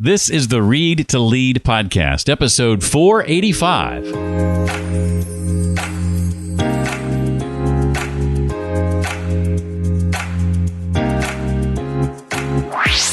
This is the Read to Lead podcast, episode 485.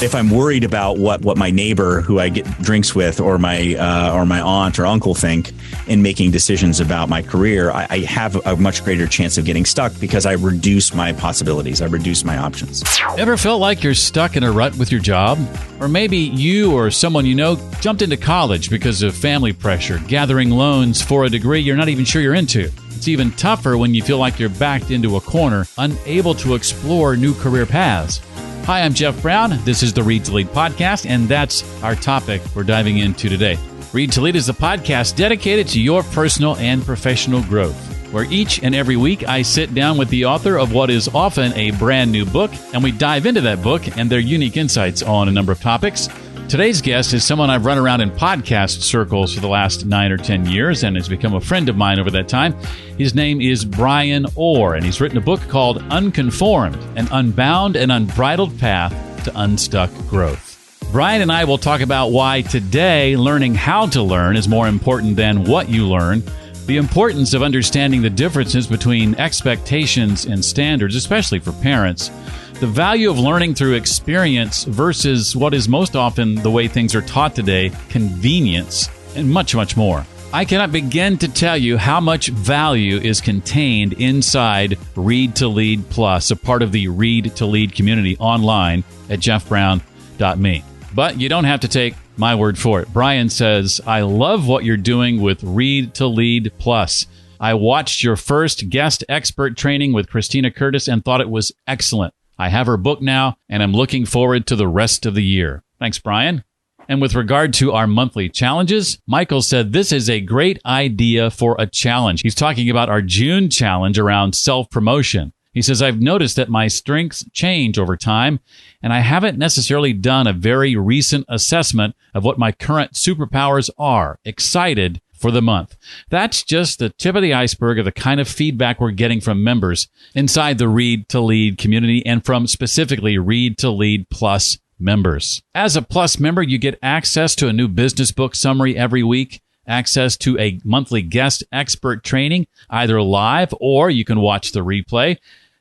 If I'm worried about what my neighbor who I get drinks with or my aunt or uncle think in making decisions about my career, I have a much greater chance of getting stuck because I reduce my possibilities. I reduce my options. Ever felt like you're stuck in a rut with your job? Or maybe you or someone you know jumped into college because of family pressure, gathering loans for a degree you're not even sure you're into. It's even tougher when you feel like you're backed into a corner, unable to explore new career paths. Hi, I'm Jeff Brown. This is the Read to Lead podcast, and that's our topic we're diving into today. Read to Lead is a podcast dedicated to your personal and professional growth, where each and every week I sit down with the author of what is often a brand new book, and we dive into that book and their unique insights on a number of topics. Today's guest is someone I've run around in podcast circles for the last 9 or 10 years and has become a friend of mine over that time. His name is Bryan Orr, and he's written a book called Unconformed, an Unbound and Unbridled Path to Unstuck Growth. Bryan and I will talk about why today learning how to learn is more important than what you learn, the importance of understanding the differences between expectations and standards, especially for parents, the value of learning through experience versus what is most often the way things are taught today, convenience, and much, much more. I cannot begin to tell you how much value is contained inside Read to Lead Plus, a part of the Read to Lead community online at jeffbrown.me. But you don't have to take my word for it. Bryan says, I love what you're doing with Read to Lead Plus. I watched your first guest expert training with Christina Curtis and thought it was excellent. I have her book now, and I'm looking forward to the rest of the year. Thanks, Bryan. And with regard to our monthly challenges, Michael said this is a great idea for a challenge. He's talking about our June challenge around self-promotion. He says, I've noticed that my strengths change over time, and I haven't necessarily done a very recent assessment of what my current superpowers are. Excited for the month. That's just the tip of the iceberg of the kind of feedback we're getting from members inside the Read to Lead community and from specifically Read to Lead Plus members. As a Plus member, you get access to a new business book summary every week, access to a monthly guest expert training, either live or you can watch the replay,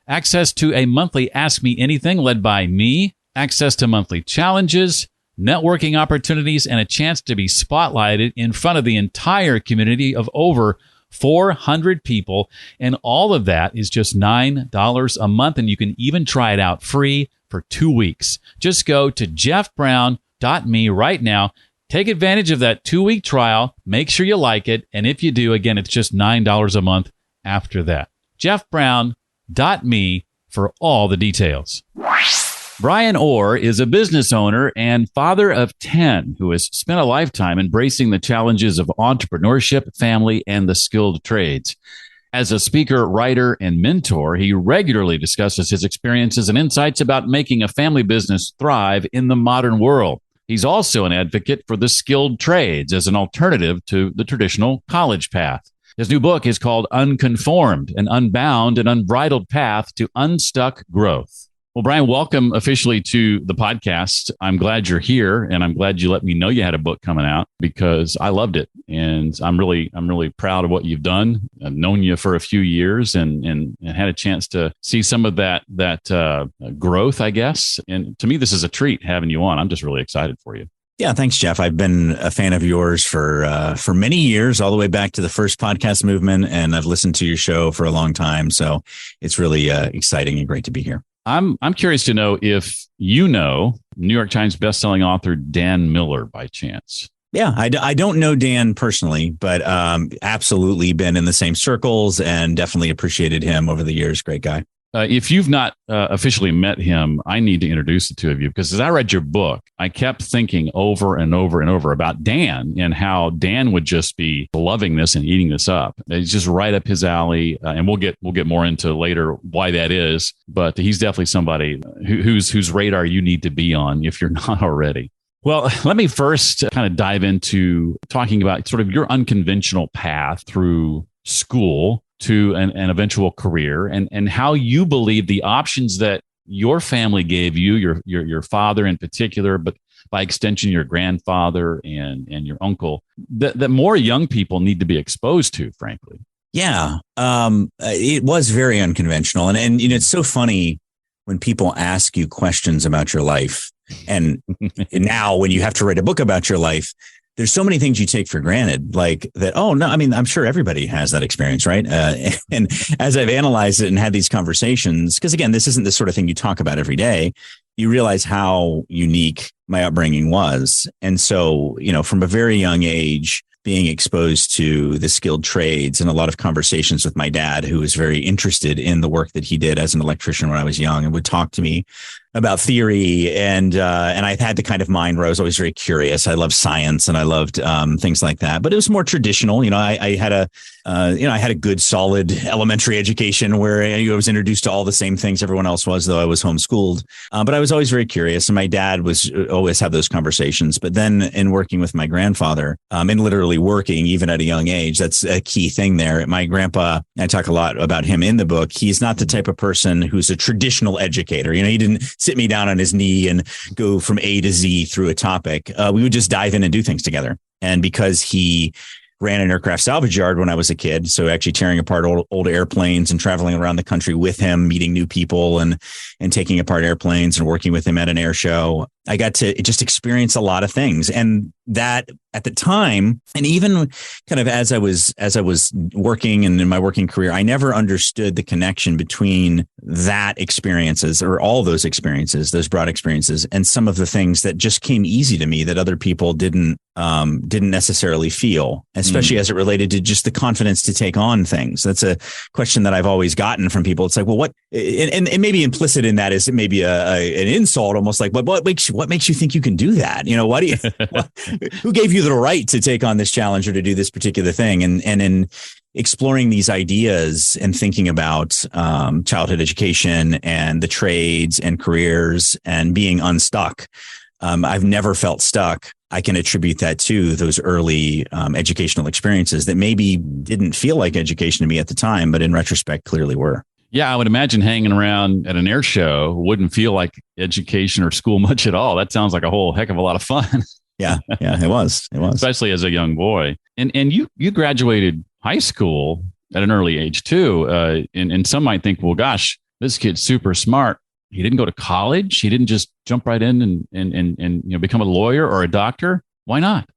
access to a monthly Ask Me Anything led by me, access to monthly challenges, networking opportunities, and a chance to be spotlighted in front of the entire community of over 400 people. And all of that is just $9 a month, and you can even try it out free for 2 weeks. Just go to jeffbrown.me right now. Take advantage of that 2-week trial. Make sure you like it. And if you do, again, it's just $9 a month after that. jeffbrown.me for all the details. Bryan Orr is a business owner and father of 10 who has spent a lifetime embracing the challenges of entrepreneurship, family, and the skilled trades. As a speaker, writer, and mentor, he regularly discusses his experiences and insights about making a family business thrive in the modern world. He's also an advocate for the skilled trades as an alternative to the traditional college path. His new book is called Unconformed, an Unbound and Unbridled Path to Unstuck Growth. Well, Bryan, welcome officially to the podcast. I'm glad you're here, and I'm glad you let me know you had a book coming out because I loved it, and I'm really proud of what you've done. I've known you for a few years, and had a chance to see some of that growth, I guess. And to me, this is a treat having you on. I'm just really excited for you. Yeah, thanks, Jeff. I've been a fan of yours for many years, all the way back to the first podcast movement, and I've listened to your show for a long time. So it's really exciting and great to be here. I'm curious to know if you know New York Times bestselling author Dan Miller by chance. Yeah, I don't know Dan personally, but absolutely been in the same circles and definitely appreciated him over the years. Great guy. If you've not officially met him, I need to introduce the two of you because as I read your book, I kept thinking over and over and over about Dan and how Dan would just be loving this and eating this up. It's just right up his alley, and we'll get more into later why that is. But he's definitely somebody whose radar you need to be on if you're not already. Well, let me first kind of dive into talking about sort of your unconventional path through school to an eventual career and how you believe the options that your family gave you, your father in particular, but by extension, your grandfather and your uncle, that more young people need to be exposed to, frankly. Yeah. It was very unconventional. And it's so funny when people ask you questions about your life. And now when you have to write a book about your life, there's so many things you take for granted, like that. Oh, no, I mean, I'm sure everybody has that experience, right? And as I've analyzed it and had these conversations, because again, this isn't the sort of thing you talk about every day, you realize how unique my upbringing was. And so, from a very young age, being exposed to the skilled trades and a lot of conversations with my dad, who was very interested in the work that he did as an electrician when I was young and would talk to me about theory. And I had the kind of mind where I was always very curious. I loved science and I loved things like that, but it was more traditional. I had a good, solid elementary education where I was introduced to all the same things everyone else was, though I was homeschooled. But I was always very curious. And my dad was always have those conversations. But then in working with my grandfather, and literally working even at a young age, that's a key thing there. My grandpa, I talk a lot about him in the book. He's not the type of person who's a traditional educator. He didn't sit me down on his knee and go from A to Z through a topic. We would just dive in and do things together. And because he ran an aircraft salvage yard when I was a kid, so actually tearing apart old airplanes and traveling around the country with him, meeting new people and taking apart airplanes and working with him at an air show, I got to just experience a lot of things. And that at the time, and even kind of as I was working and in my working career, I never understood the connection between that experiences or all those experiences, those broad experiences, and some of the things that just came easy to me that other people didn't necessarily feel, especially as it related to just the confidence to take on things. That's a question that I've always gotten from people. It's like, well, what, and maybe implicit in that is maybe an insult, almost like, but what makes you think you can do that? Why do you, who gave you the right to take on this challenge or to do this particular thing? And in exploring these ideas and thinking about childhood education and the trades and careers and being unstuck, I've never felt stuck. I can attribute that to those early educational experiences that maybe didn't feel like education to me at the time, but in retrospect clearly were. Yeah, I would imagine hanging around at an air show wouldn't feel like education or school much at all. That sounds like a whole heck of a lot of fun. Yeah, it was. Especially as a young boy. And you graduated high school at an early age too. And some might think, well, gosh, this kid's super smart. He didn't go to college. He didn't just jump right in and become a lawyer or a doctor. Why not?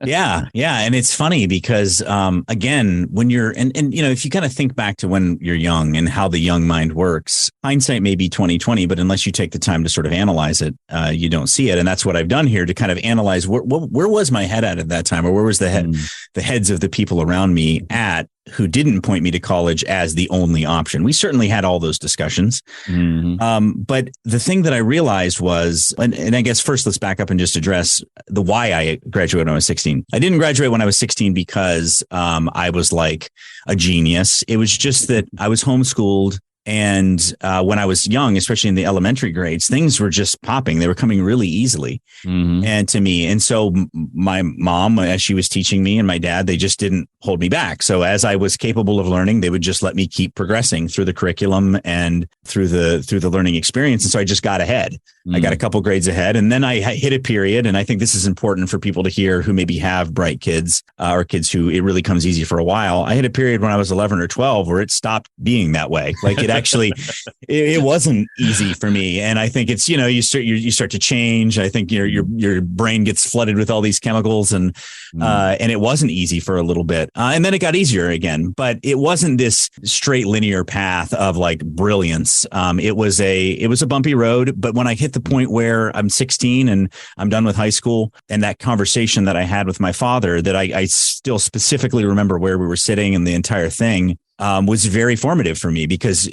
Yeah. And it's funny because, again, when you're, and if you kind of think back to when you're young and how the young mind works, hindsight may be 20/20, but unless you take the time to sort of analyze it, you don't see it. And that's what I've done here to kind of analyze where was my head at that time, or where was the heads of the people around me at, who didn't point me to college as the only option. We certainly had all those discussions. Mm-hmm. But the thing that I realized was, and I guess first let's back up and just address the why I graduated when I was 16. I didn't graduate when I was 16 because I was like a genius. It was just that I was homeschooled. And when I was young, especially in the elementary grades, things were just popping. They were coming really easily and to me. And so my mom, as she was teaching me, and my dad, they just didn't hold me back. So as I was capable of learning, they would just let me keep progressing through the curriculum and through the learning experience. And so I just got ahead. I got a couple grades ahead, and then I hit a period. And I think this is important for people to hear who maybe have bright kids or kids who it really comes easy for a while. I hit a period when I was 11 or 12 where it stopped being that way. Like it actually, it wasn't easy for me. And I think it's, you start to change. I think your brain gets flooded with all these chemicals and it wasn't easy for a little bit. And then it got easier again, but it wasn't this straight linear path of like brilliance. It was a bumpy road, but when I hit the point where I'm 16 and I'm done with high school, and that conversation that I had with my father that I still specifically remember where we were sitting and the entire thing was very formative for me, because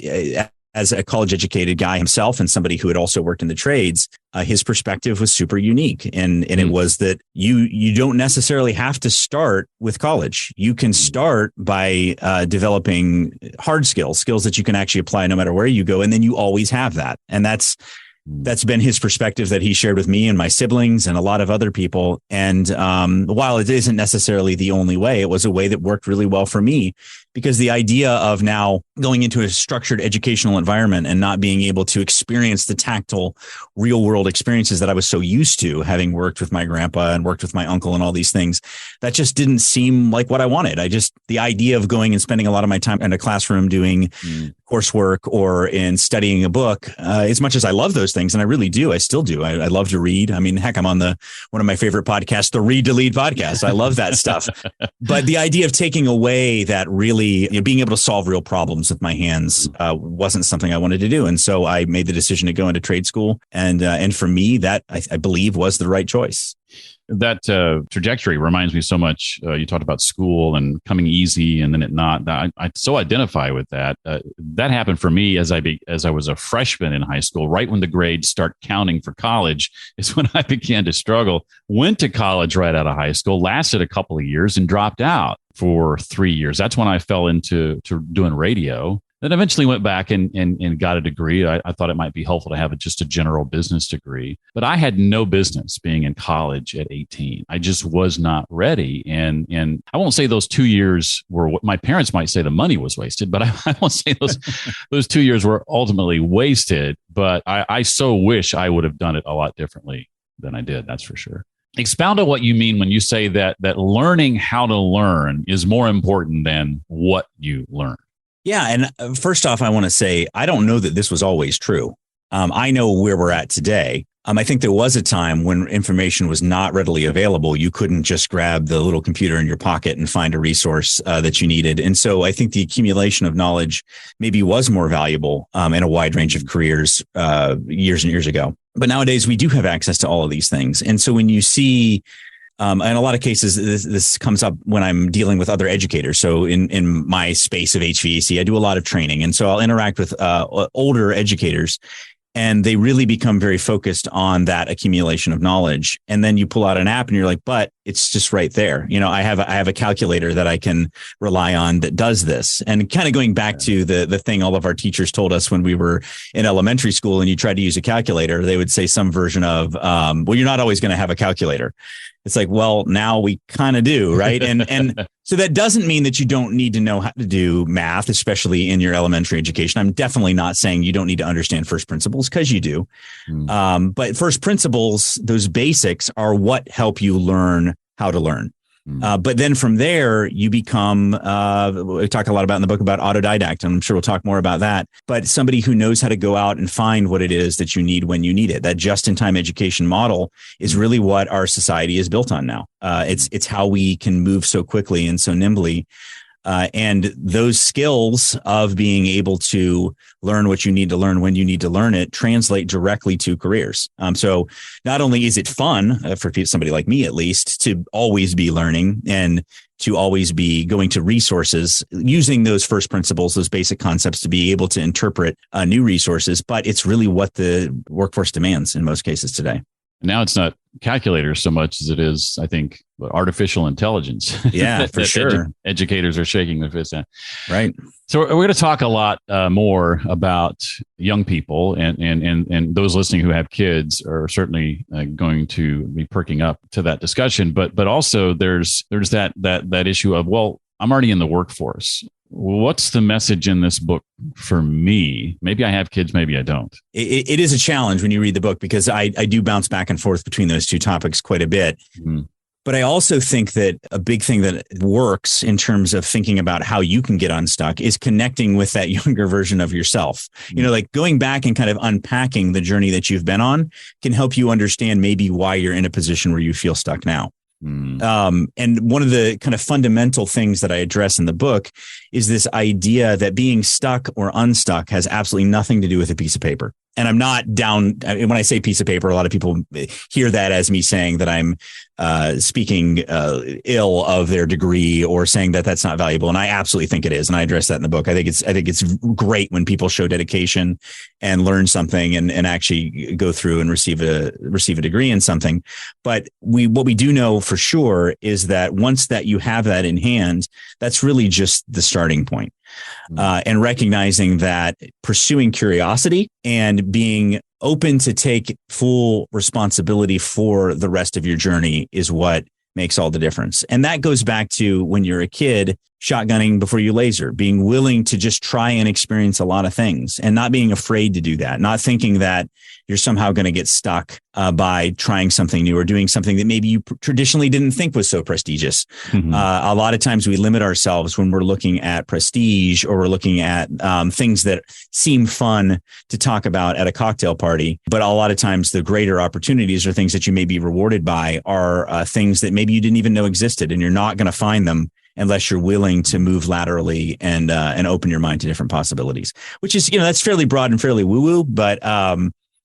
as a college educated guy himself and somebody who had also worked in the trades, his perspective was super unique. And it was that you don't necessarily have to start with college. You can start by developing hard skills that you can actually apply no matter where you go. And then you always have that. And that's been his perspective that he shared with me and my siblings and a lot of other people. And while it isn't necessarily the only way, it was a way that worked really well for me, because the idea of now going into a structured educational environment and not being able to experience the tactile real world experiences that I was so used to, having worked with my grandpa and worked with my uncle and all these things, that just didn't seem like what I wanted. The idea of going and spending a lot of my time in a classroom doing coursework or in studying a book, as much as I love those things, and I really do, I still do. I love to read. I mean, heck, I'm on one of my favorite podcasts, the Read to Lead podcast. I love that stuff. But the idea of taking away that really, being able to solve real problems with my hands wasn't something I wanted to do. And so I made the decision to go into trade school. And for me, that I believe was the right choice. That trajectory reminds me so much. You talked about school and coming easy and then it not. I so identify with that. That happened for me as I was a freshman in high school. Right when the grades start counting for college is when I began to struggle. Went to college right out of high school, lasted a couple of years and dropped out for 3 years. That's when I fell into doing radio. Then eventually went back and got a degree. I thought it might be helpful to have just a general business degree, but I had no business being in college at 18. I just was not ready. And I won't say those 2 years were what my parents might say the money was wasted, but I won't say those 2 years were ultimately wasted. But I so wish I would have done it a lot differently than I did. That's for sure. Expound on what you mean when you say that learning how to learn is more important than what you learn. Yeah. And first off, I want to say, I don't know that this was always true. I know where we're at today. I think there was a time when information was not readily available. You couldn't just grab the little computer in your pocket and find a resource that you needed. And so I think the accumulation of knowledge maybe was more valuable in a wide range of careers years and years ago. But nowadays, we do have access to all of these things. And so when you see in a lot of cases, this comes up when I'm dealing with other educators. So in my space of HVAC, I do a lot of training. And so I'll interact with older educators, and they really become very focused on that accumulation of knowledge. And then you pull out an app and you're like, but it's just right there. I have a calculator that I can rely on that does this. And kind of going back to the thing all of our teachers told us when we were in elementary school and you tried to use a calculator, they would say some version of, well, you're not always going to have a calculator. It's like, well, now we kind of do, right? And so that doesn't mean that you don't need to know how to do math, especially in your elementary education. I'm definitely not saying you don't need to understand first principles, because you do. But first principles, those basics, are what help you learn how to learn. But then from there, you become, we talk a lot about in the book about autodidact, and I'm sure we'll talk more about that, but somebody who knows how to go out and find what it is that you need when you need it. That just-in-time education model is really what our society is built on now. It's how we can move so quickly and so nimbly. And those skills of being able to learn what you need to learn when you need to learn it translate directly to careers. So not only is it fun for somebody like me, at least, to always be learning and to always be going to resources, using those first principles, those basic concepts to be able to interpret new resources, but it's really what the workforce demands in most cases today. Now it's not calculators so much as it is, I think, artificial intelligence. Yeah, for sure. Educators are shaking their fists at. Right. So we're going to talk a lot more about young people, and those listening who have kids are certainly going to be perking up to that discussion. But also there's that issue of, well, I'm already in the workforce. What's the message in this book for me? Maybe I have kids, maybe I don't. It is a challenge when you read the book, because I do bounce back and forth between those two topics quite a bit. But I also think that a big thing that works in terms of thinking about how you can get unstuck is connecting with that younger version of yourself. Like going back and kind of unpacking the journey that you've been on can help you understand maybe why you're in a position where you feel stuck now. And one of the kind of fundamental things that I address in the book is this idea that being stuck or unstuck has absolutely nothing to do with a piece of paper. And I'm not down. When I say piece of paper, a lot of people hear that as me saying that I'm speaking ill of their degree or saying that that's not valuable. And I absolutely think it is. And I address that in the book. I think it's great when people show dedication and learn something and actually go through and receive a degree in something. But what we do know for sure is that once that you have that in hand, that's really just the starting point. And recognizing that pursuing curiosity and being open to take full responsibility for the rest of your journey is what makes all the difference. And that goes back to when you're a kid, shotgunning before you laser, being willing to just try and experience a lot of things and not being afraid to do that, not thinking that you're somehow going to get stuck by trying something new or doing something that maybe you traditionally didn't think was so prestigious. Mm-hmm. A lot of times we limit ourselves when we're looking at prestige or we're looking at things that seem fun to talk about at a cocktail party. But a lot of times the greater opportunities or things that you may be rewarded by are things that maybe you didn't even know existed, and you're not going to find them unless you're willing to move laterally and open your mind to different possibilities, which is, that's fairly broad and fairly woo-woo, but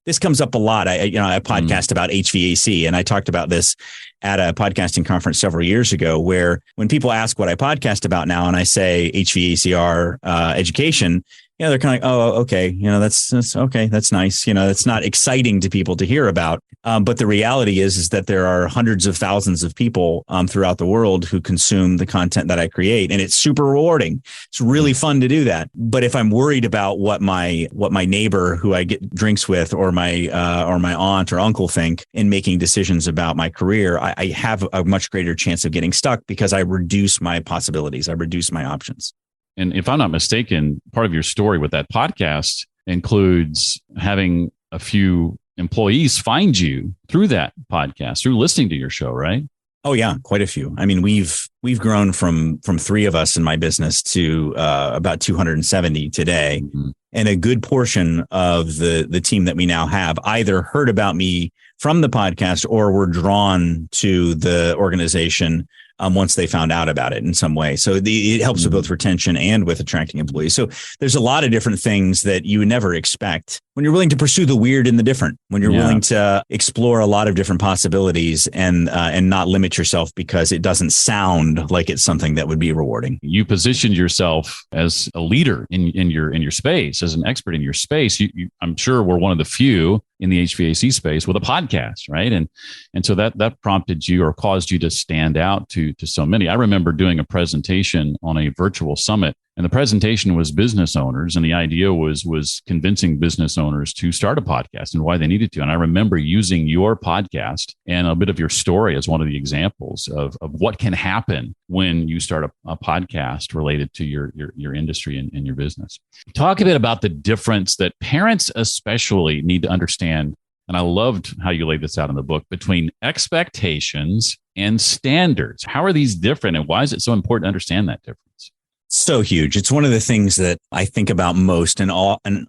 this comes up a lot. I podcast about HVAC, and I talked about this at a podcasting conference several years ago, where when people ask what I podcast about now, and I say HVACR education, they're kind of like, oh, okay. That's okay. That's nice. It's not exciting to people to hear about. But the reality is that there are hundreds of thousands of people throughout the world who consume the content that I create. And it's super rewarding. It's really fun to do that. But if I'm worried about what my neighbor who I get drinks with or my aunt or uncle think in making decisions about my career, I have a much greater chance of getting stuck because I reduce my possibilities. I reduce my options. And if I'm not mistaken, part of your story with that podcast includes having a few employees find you through that podcast, through listening to your show, right? Oh, yeah, quite a few. I mean, we've grown from 3 of us in my business to about 270 today. Mm-hmm. And a good portion of the team that we now have either heard about me from the podcast or were drawn to the organization once they found out about it in some way. So it helps with both retention and with attracting employees. So there's a lot of different things that you would never expect when you're willing to pursue the weird and the different, when you're willing to explore a lot of different possibilities and not limit yourself because it doesn't sound like it's something that would be rewarding. You positioned yourself as a leader in your space, as an expert in your space. You I'm sure we're one of the few in the HVAC space with a podcast, right? And so that prompted you or caused you to stand out to so many. I remember doing a presentation on a virtual summit, and the presentation was business owners, and the idea was convincing business owners to start a podcast and why they needed to. And I remember using your podcast and a bit of your story as one of the examples of what can happen when you start a podcast related to your industry and your business. Talk a bit about the difference that parents especially need to understand. And I loved how you laid this out in the book, between expectations and standards. How are these different, and why is it so important to understand that difference? So huge. It's one of the things that I think about most and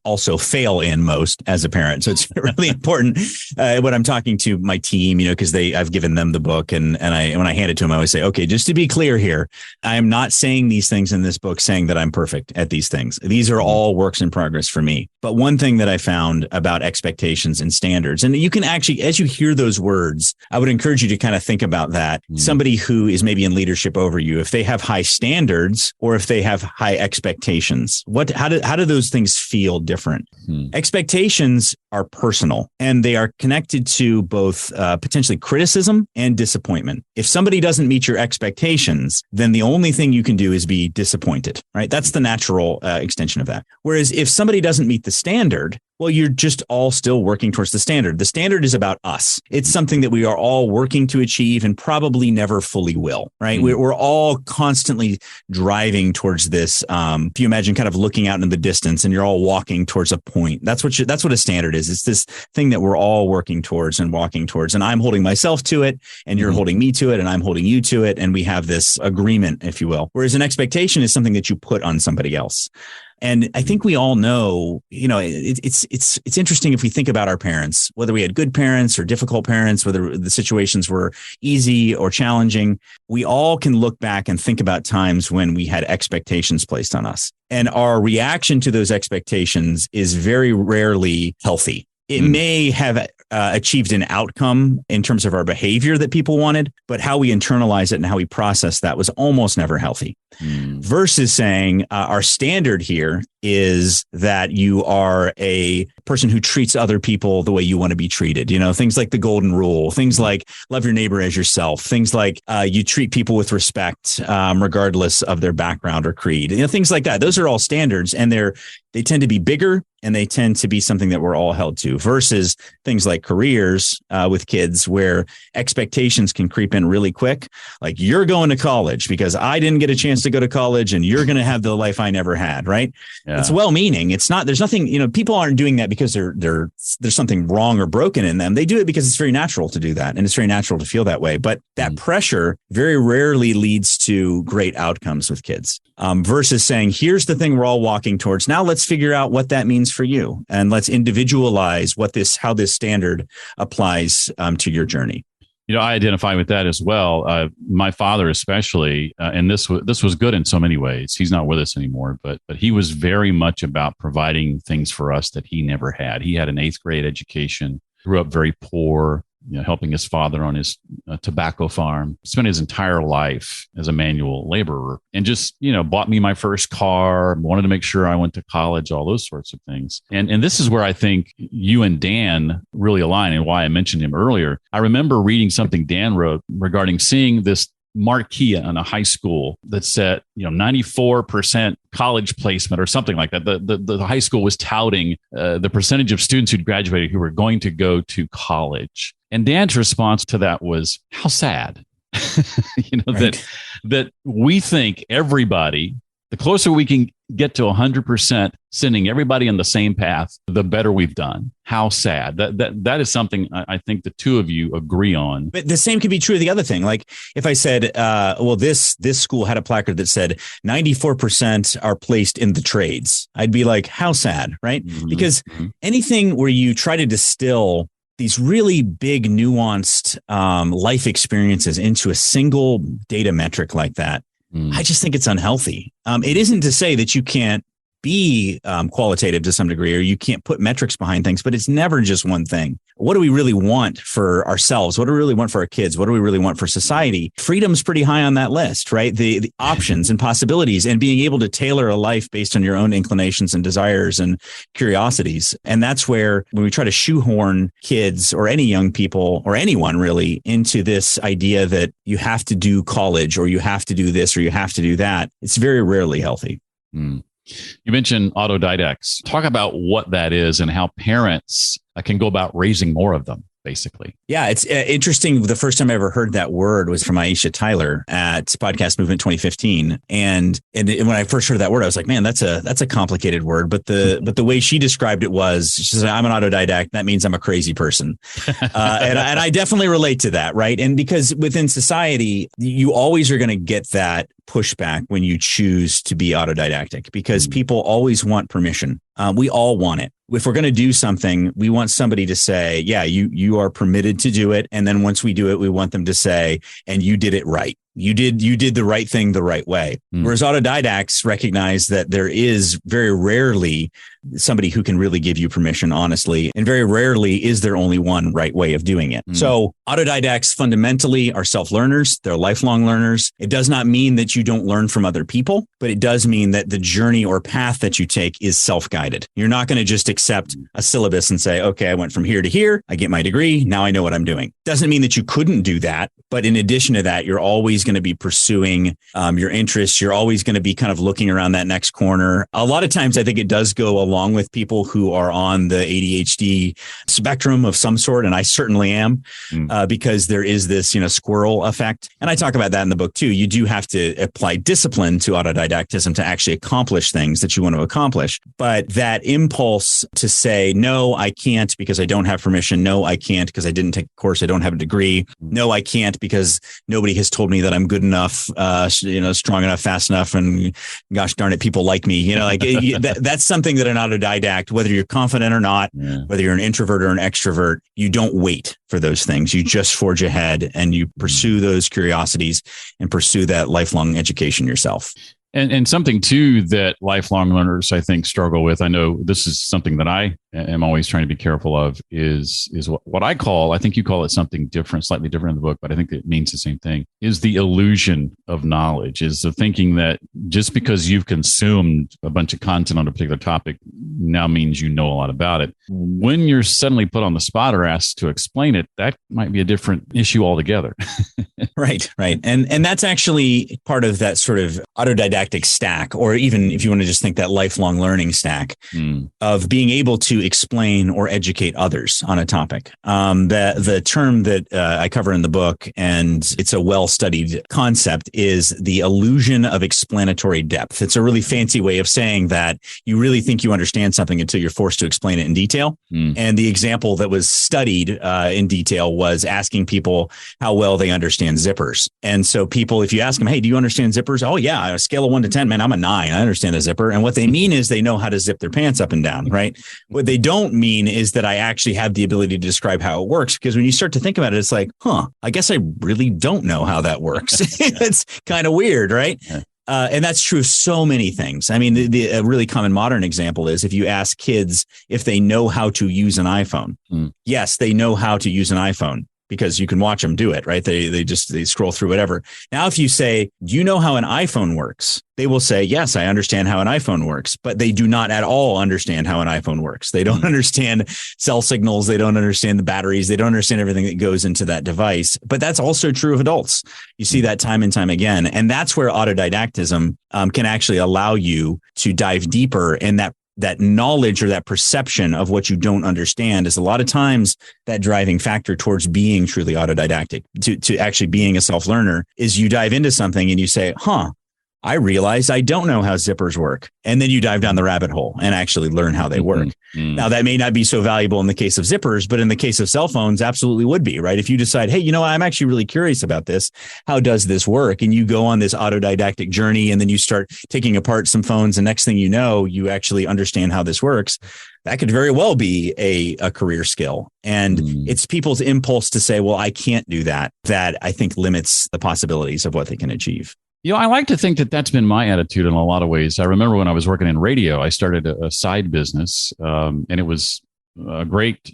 also fail in most as a parent. So it's really important when I'm talking to my team, because I've given them the book and when I hand it to them, I always say, okay, just to be clear here, I am not saying these things in this book saying that I'm perfect at these things. These are all works in progress for me. But one thing that I found about expectations and standards, and you can actually, as you hear those words, I would encourage you to kind of think about that. Somebody who is maybe in leadership over you, if they have high standards or if they have high expectations, how do those things feel different? Expectations are personal, and they are connected to both potentially criticism and disappointment. If somebody doesn't meet your expectations, then the only thing you can do is be disappointed, right? That's the natural extension of that. Whereas if somebody doesn't meet the standard, well, you're just all still working towards the standard. The standard is about us. It's something that we are all working to achieve and probably never fully will, right? We're all constantly driving towards this. If you imagine kind of looking out in the distance and you're all walking towards a point, that's what a standard is. It's this thing that we're all working towards and walking towards. And I'm holding myself to it, and you're holding me to it, and I'm holding you to it. And we have this agreement, if you will. Whereas an expectation is something that you put on somebody else. And I think we all know, it's interesting if we think about our parents, whether we had good parents or difficult parents, whether the situations were easy or challenging, we all can look back and think about times when we had expectations placed on us. And our reaction to those expectations is very rarely healthy. It may have achieved an outcome in terms of our behavior that people wanted, but how we internalize it and how we process that was almost never healthy. Versus saying our standard here is that you are a person who treats other people the way you want to be treated. Things like the golden rule, things like love your neighbor as yourself, things like you treat people with respect, regardless of their background or creed, things like that. Those are all standards, and they tend to be bigger, and they tend to be something that we're all held to, versus things like like careers with kids where expectations can creep in really quick. Like, you're going to college because I didn't get a chance to go to college, and you're going to have the life I never had. Right. Yeah. It's well-meaning. It's not, there's nothing, people aren't doing that because there's something wrong or broken in them. They do it because it's very natural to do that. And it's very natural to feel that way. But that pressure very rarely leads to great outcomes with kids, versus saying, here's the thing we're all walking towards. Now let's figure out what that means for you. And let's individualize how this standard applies to your journey. I identify with that as well. My father, especially, and this was good in so many ways. He's not with us anymore, but he was very much about providing things for us that he never had. He had an 8th grade education, grew up very poor, helping his father on his tobacco farm, spent his entire life as a manual laborer, and just, bought me my first car, wanted to make sure I went to college, all those sorts of things. And this is where I think you and Dan really align, and why I mentioned him earlier. I remember reading something Dan wrote regarding seeing this marquee in a high school that said, 94% college placement or something like that. The high school was touting the percentage of students who'd graduated who were going to go to college. And Dan's response to that was, how sad, right. that we think everybody, the closer we can get to 100%, sending everybody on the same path, the better we've done. How sad. That is something I think the two of you agree on. But the same could be true of the other thing. Like, if I said, this school had a placard that said 94% are placed in the trades, I'd be like, how sad, right? Mm-hmm. Because anything where you try to distill these really big, nuanced life experiences into a single data metric like that, I just think it's unhealthy. It isn't to say that you can't be qualitative to some degree, or you can't put metrics behind things, but it's never just one thing. What do we really want for ourselves? What do we really want for our kids? What do we really want for society? Freedom's pretty high on that list, right? The options and possibilities, and being able to tailor a life based on your own inclinations and desires and curiosities. And that's where, when we try to shoehorn kids or any young people or anyone really into this idea that you have to do college, or you have to do this, or you have to do that, it's very rarely healthy. You mentioned autodidacts. Talk about what that is and how parents can go about raising more of them, basically. Yeah, it's interesting. The first time I ever heard that word was from Aisha Tyler at Podcast Movement 2015. And when I first heard that word, I was like, man, that's a complicated word. But the way she described it was, she said, I'm an autodidact. That means I'm a crazy person. And I definitely relate to that, right? And because within society, you always are going to get that pushback when you choose to be autodidactic, because people always want permission. We all want it. If we're going to do something, we want somebody to say, yeah, you are permitted to do it. And then once we do it, we want them to say, and you did it right. You did the right thing the right way. Whereas autodidacts recognize that there is very rarely somebody who can really give you permission, honestly, and very rarely is there only one right way of doing it. So autodidacts fundamentally are self-learners. They're lifelong learners. It does not mean that you don't learn from other people, but it does mean that the journey or path that you take is self-guided. You're not going to just accept a syllabus and say, okay, I went from here to here. I get my degree. Now I know what I'm doing. Doesn't mean that you couldn't do that. But in addition to that, you're always going to be pursuing your interests. You're always going to be kind of looking around that next corner. A lot of times, I think it does go along with people who are on the ADHD spectrum of some sort. And I certainly am, because there is this, squirrel effect. And I talk about that in the book too. You do have to apply discipline to autodidactism to actually accomplish things that you want to accomplish. But that impulse to say, no, I can't because I don't have permission. No, I can't because I didn't take a course. I don't have a degree. No, I can't because nobody has told me that I'm good enough, strong enough, fast enough. And gosh darn it, people like me, that's something that an autodidact, whether you're confident or not, whether you're an introvert or an extrovert, you don't wait for those things. You just forge ahead and you pursue those curiosities and pursue that lifelong education yourself. And something too that lifelong learners, I think, struggle with. I know this is something that I am always trying to be careful of is what I call, I think you call it something different, slightly different in the book, but I think it means the same thing, is the illusion of knowledge, is the thinking that just because you've consumed a bunch of content on a particular topic now means you know a lot about it. When you're suddenly put on the spot or asked to explain it, that might be a different issue altogether. Right. And that's actually part of that sort of autodidactic stack, or even if you want to just think that lifelong learning stack of being able to to explain or educate others on a topic. The term that I cover in the book, and it's a well-studied concept, is the illusion of explanatory depth. It's a really fancy way of saying that you really think you understand something until you're forced to explain it in detail. And the example that was studied in detail was asking people how well they understand zippers. And so people, if you ask them, hey, do you understand zippers? Oh, yeah, on a scale of 1 to 10, man, I'm a 9. I understand a zipper. And what they mean is they know how to zip their pants up and down, right? What they don't mean is that I actually have the ability to describe how it works. Because when you start to think about it, it's like, I guess I really don't know how that works. It's kind of weird, right? And that's true of so many things. I mean, a really common modern example is if you ask kids if they know how to use an iPhone. Yes, they know how to use an iPhone, because you can watch them do it, right? They scroll through whatever. Now, if you say, do you know how an iPhone works? They will say, yes, I understand how an iPhone works, but they do not at all understand how an iPhone works. They don't understand cell signals. They don't understand the batteries. They don't understand everything that goes into that device. But that's also true of adults. You see that time and time again. And that's where autodidactism can actually allow you to dive deeper, and that knowledge or that perception of what you don't understand is a lot of times that driving factor towards being truly autodidactic, to actually being a self-learner, is you dive into something and you say, I realize I don't know how zippers work. And then you dive down the rabbit hole and actually learn how they work. Now, that may not be so valuable in the case of zippers, but in the case of cell phones, absolutely would be, right? If you decide, hey, you know, I'm actually really curious about this. How does this work? And you go on this autodidactic journey, and then you start taking apart some phones. And next thing you know, you actually understand how this works. That could very well be a career skill. And it's people's impulse to say, well, I can't do that I think limits the possibilities of what they can achieve. You know, I like to think that that's been my attitude in a lot of ways. I remember when I was working in radio, I started a side business, and it was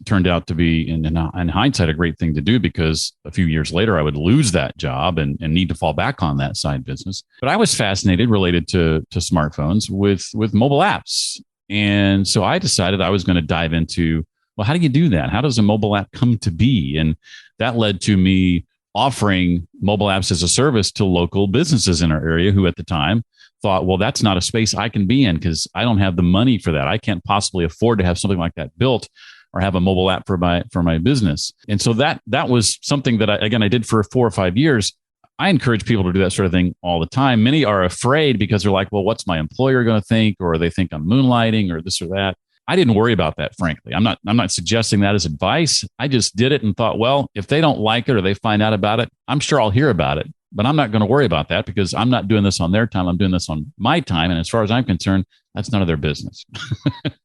turned out to be, in hindsight, a great thing to do, because a few years later, I would lose that job and need to fall back on that side business. But I was fascinated, related to smartphones, with mobile apps. And so I decided I was going to dive into, well, how do you do that? How does a mobile app come to be? And that led to me offering mobile apps as a service to local businesses in our area who at the time thought, well, that's not a space I can be in because I don't have the money for that. I can't possibly afford to have something like that built or have a mobile app for my business. And so that was something that I did for 4 or 5 years. I encourage people to do that sort of thing all the time. Many are afraid because they're like, well, what's my employer going to think? Or they think I'm moonlighting or this or that. I didn't worry about that, frankly. I'm not suggesting that as advice. I just did it and thought, well, if they don't like it or they find out about it, I'm sure I'll hear about it. But I'm not going to worry about that because I'm not doing this on their time. I'm doing this on my time. And as far as I'm concerned, that's none of their business.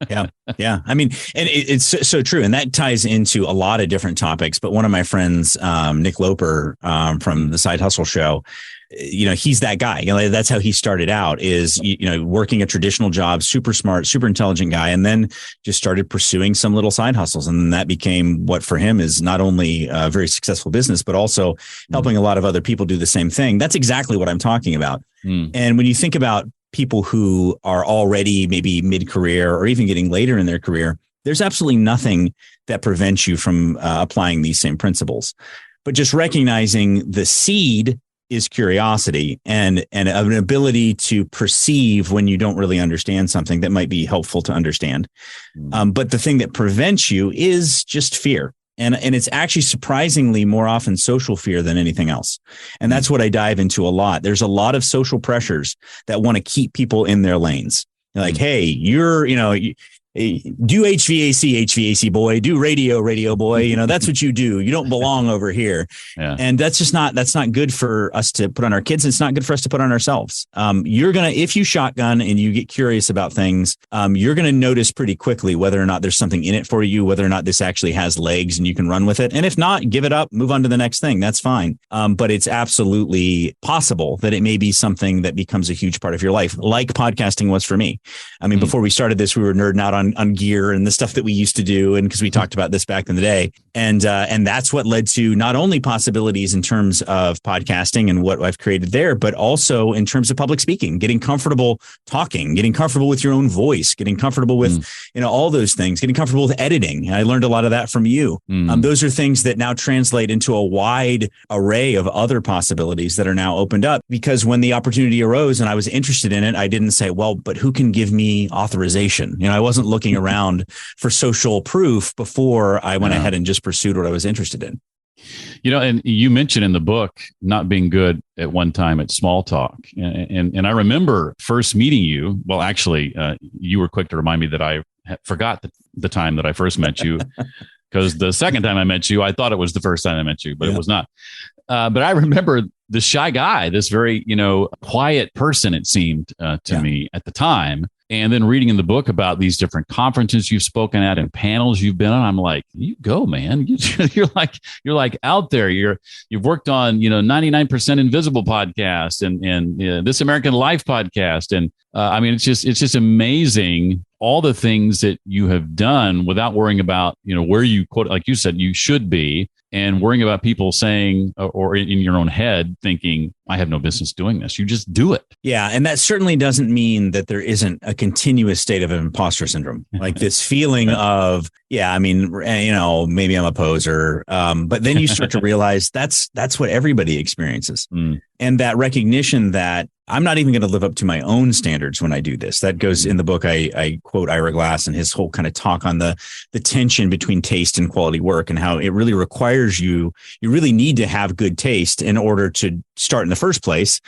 Yeah. I mean, and it's so true. And that ties into a lot of different topics. But one of my friends, Nick Loper, from the Side Hustle Show, you know, he's that guy. You know, that's how he started out, is, you know, working a traditional job, super smart, super intelligent guy, and then just started pursuing some little side hustles. And then that became what for him is not only a very successful business, but also helping a lot of other people do the same thing. That's exactly what I'm talking about. And when you think about people who are already maybe mid-career or even getting later in their career, there's absolutely nothing that prevents you from applying these same principles. But just recognizing the seed is curiosity and an ability to perceive when you don't really understand something that might be helpful to understand. But the thing that prevents you is just fear. And it's actually surprisingly more often social fear than anything else. And that's what I dive into a lot. There's a lot of social pressures that want to keep people in their lanes. Like, hey, you're, you know, do HVAC boy, do radio boy. You know, that's what you do. You don't belong over here. And that's not good for us to put on our kids. It's not good for us to put on ourselves. If you shotgun and you get curious about things, you're going to notice pretty quickly whether or not there's something in it for you, whether or not this actually has legs and you can run with it. And if not, give it up, move on to the next thing. That's fine. But it's absolutely possible that it may be something that becomes a huge part of your life, like podcasting was for me. I mean, before we started this, we were nerding out on gear and the stuff that we used to do. And because we talked about this back in the day, And that's what led to not only possibilities in terms of podcasting and what I've created there, but also in terms of public speaking, getting comfortable talking, getting comfortable with your own voice, getting comfortable with, all those things, getting comfortable with editing. I learned a lot of that from you. Those are things that now translate into a wide array of other possibilities that are now opened up, because when the opportunity arose and I was interested in it, I didn't say, well, but who can give me authorization? I wasn't looking around for social proof before I went ahead and just pursued what I was interested in. And you mentioned in the book not being good at one time at small talk. And I remember first meeting you. Well, actually, you were quick to remind me that I forgot the time that I first met you, because the second time I met you, I thought it was the first time I met you, but it was not. But I remember this shy guy, this very, quiet person, it seemed to me at the time. And then reading in the book about these different conferences you've spoken at and panels you've been on, I'm like, you go, man. You're like out there. You've worked on 99% Invisible podcast and This American Life podcast, and it's just amazing all the things that you have done without worrying about where you, quote, like you said, you should be, and worrying about people saying, or in your own head thinking, I have no business doing this. You just do it. Yeah. And that certainly doesn't mean that there isn't a continuous state of imposter syndrome, like this feeling of, maybe I'm a poser. But then you start to realize that's what everybody experiences. And that recognition that I'm not even going to live up to my own standards when I do this. That goes in the book. I quote Ira Glass and his whole kind of talk on the tension between taste and quality work, and how it really requires you really need to have good taste in order to start in the first place.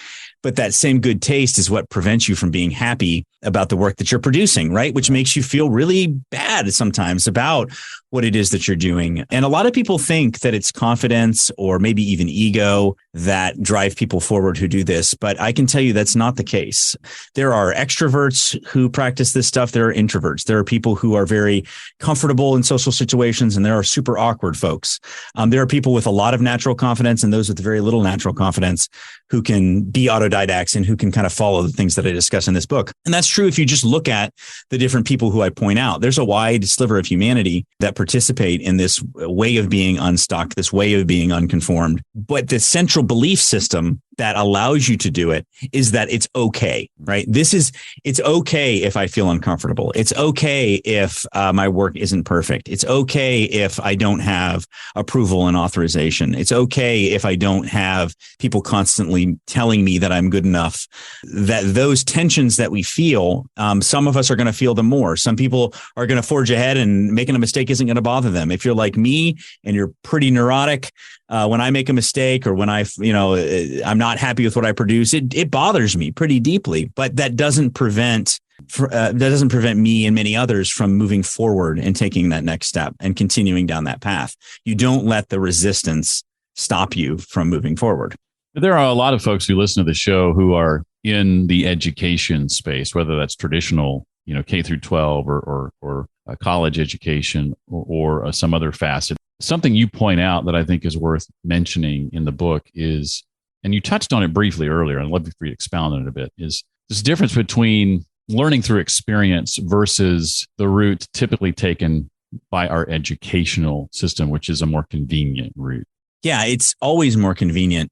But that same good taste is what prevents you from being happy about the work that you're producing, right? Which makes you feel really bad sometimes about what it is that you're doing. And a lot of people think that it's confidence or maybe even ego that drive people forward who do this. But I can tell you that's not the case. There are extroverts who practice this stuff. There are introverts. There are people who are very comfortable in social situations, and there are super awkward folks. There are people with a lot of natural confidence and those with very little natural confidence who can be autodidacts and who can kind of follow the things that I discuss in this book. And that's true if you just look at the different people who I point out. There's a wide sliver of humanity that participate in this way of being unstuck, this way of being unconformed. But the central belief system that allows you to do it is that it's okay, right? It's okay if I feel uncomfortable. It's okay if my work isn't perfect. It's okay if I don't have approval and authorization. It's okay if I don't have people constantly telling me that I'm good enough. That those tensions that we feel, some of us are going to feel them more. Some people are going to forge ahead, and making a mistake isn't going to bother them. If you're like me and you're pretty neurotic, when I make a mistake or when I'm not happy with what I produce, it bothers me pretty deeply. But that doesn't prevent me and many others from moving forward and taking that next step and continuing down that path. You don't let the resistance stop you from moving forward. There are a lot of folks who listen to the show who are in the education space, whether that's traditional, K through 12 or college education or some other facet. Something you point out that I think is worth mentioning in the book is, and you touched on it briefly earlier, and I'd love for you to expound on it a bit, is this difference between learning through experience versus the route typically taken by our educational system, which is a more convenient route. Yeah, it's always more convenient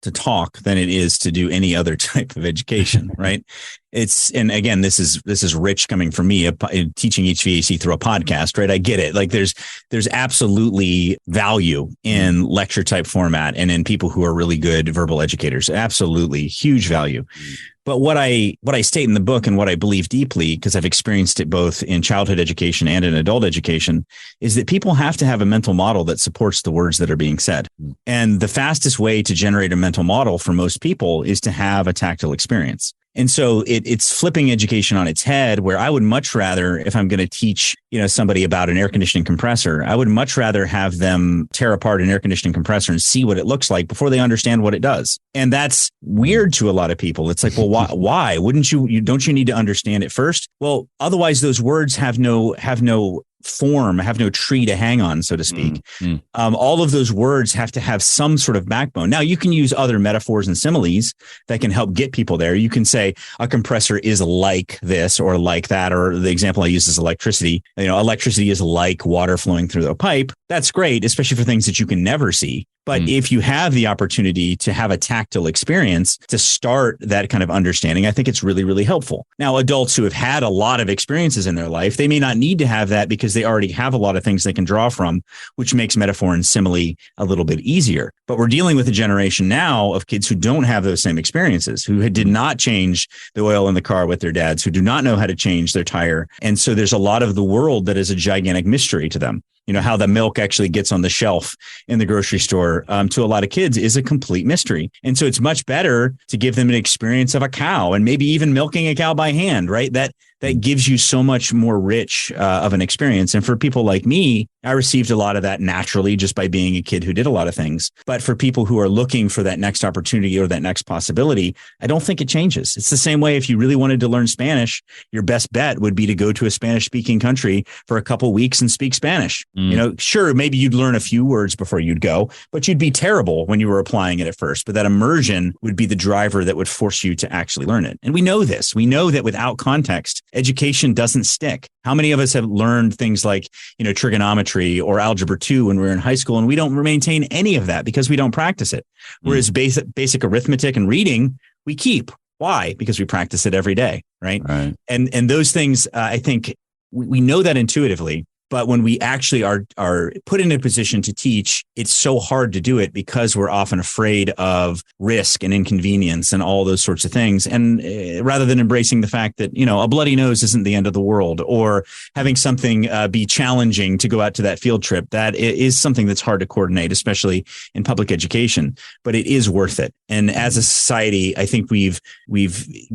to talk than it is to do any other type of education, right? And again, this is rich coming from me, teaching HVAC through a podcast, right? I get it. Like there's absolutely value in lecture type format and in people who are really good verbal educators. Absolutely huge value. But what I state in the book and what I believe deeply, because I've experienced it both in childhood education and in adult education, is that people have to have a mental model that supports the words that are being said. And the fastest way to generate a mental model for most people is to have a tactile experience. And so it's flipping education on its head, where I would much rather, if I'm going to teach, somebody about an air conditioning compressor, I would much rather have them tear apart an air conditioning compressor and see what it looks like before they understand what it does. And that's weird to a lot of people. It's like, well, why wouldn't don't you need to understand it first? Well, otherwise those words have no form, have no tree to hang on, so to speak. All of those words have to have some sort of backbone. Now, you can use other metaphors and similes that can help get people there. You can say a compressor is like this or like that, or the example I use is electricity. Electricity is like water flowing through a pipe. That's great, especially for things that you can never see. But if you have the opportunity to have a tactile experience to start that kind of understanding, I think it's really, really helpful. Now, adults who have had a lot of experiences in their life, they may not need to have that because they already have a lot of things they can draw from, which makes metaphor and simile a little bit easier. But we're dealing with a generation now of kids who don't have those same experiences, who did not change the oil in the car with their dads, who do not know how to change their tire. And so there's a lot of the world that is a gigantic mystery to them. How the milk actually gets on the shelf in the grocery store to a lot of kids is a complete mystery. And so it's much better to give them an experience of a cow and maybe even milking a cow by hand, right? That gives you so much more rich of an experience. And for people like me, I received a lot of that naturally just by being a kid who did a lot of things. But for people who are looking for that next opportunity or that next possibility, I don't think it changes. It's the same way if you really wanted to learn Spanish, your best bet would be to go to a Spanish speaking country for a couple of weeks and speak Spanish. Sure, maybe you'd learn a few words before you'd go, but you'd be terrible when you were applying it at first. But that immersion would be the driver that would force you to actually learn it. And we know this. We know that without context, education doesn't stick. How many of us have learned things like, trigonometry or algebra 2 when we were in high school, and we don't maintain any of that because we don't practice it. Whereas basic arithmetic and reading, we keep. Why? Because we practice it every day, right? And those things, I think we know that intuitively. But when we actually are put in a position to teach, it's so hard to do it because we're often afraid of risk and inconvenience and all those sorts of things. And rather than embracing the fact that, a bloody nose isn't the end of the world, or having something be challenging to go out to that field trip, that is something that's hard to coordinate, especially in public education. But it is worth it. And as a society, I think we've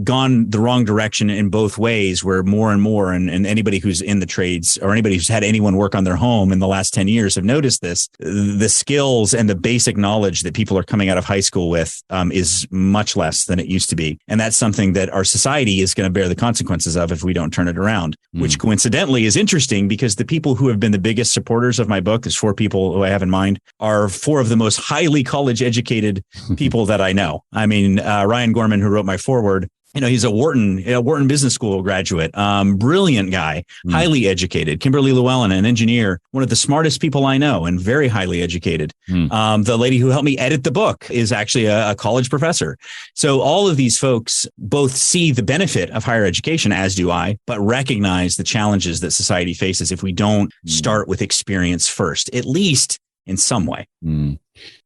gone the wrong direction in both ways, where more and more, and anybody who's in the trades or anybody who's had anyone work on their home in the last 10 years have noticed this. The skills and the basic knowledge that people are coming out of high school with is much less than it used to be. And that's something that our society is going to bear the consequences of if we don't turn it around, which coincidentally is interesting because the people who have been the biggest supporters of my book, there's 4 people who I have in mind, are 4 of the most highly college educated people that I know. I mean, Ryan Gorman, who wrote my foreword, he's a Wharton Business School graduate, brilliant guy, highly educated. Kimberly Llewellyn, an engineer, one of the smartest people I know and very highly educated. The lady who helped me edit the book is actually a college professor. So all of these folks both see the benefit of higher education, as do I, but recognize the challenges that society faces if we don't start with experience first, at least in some way.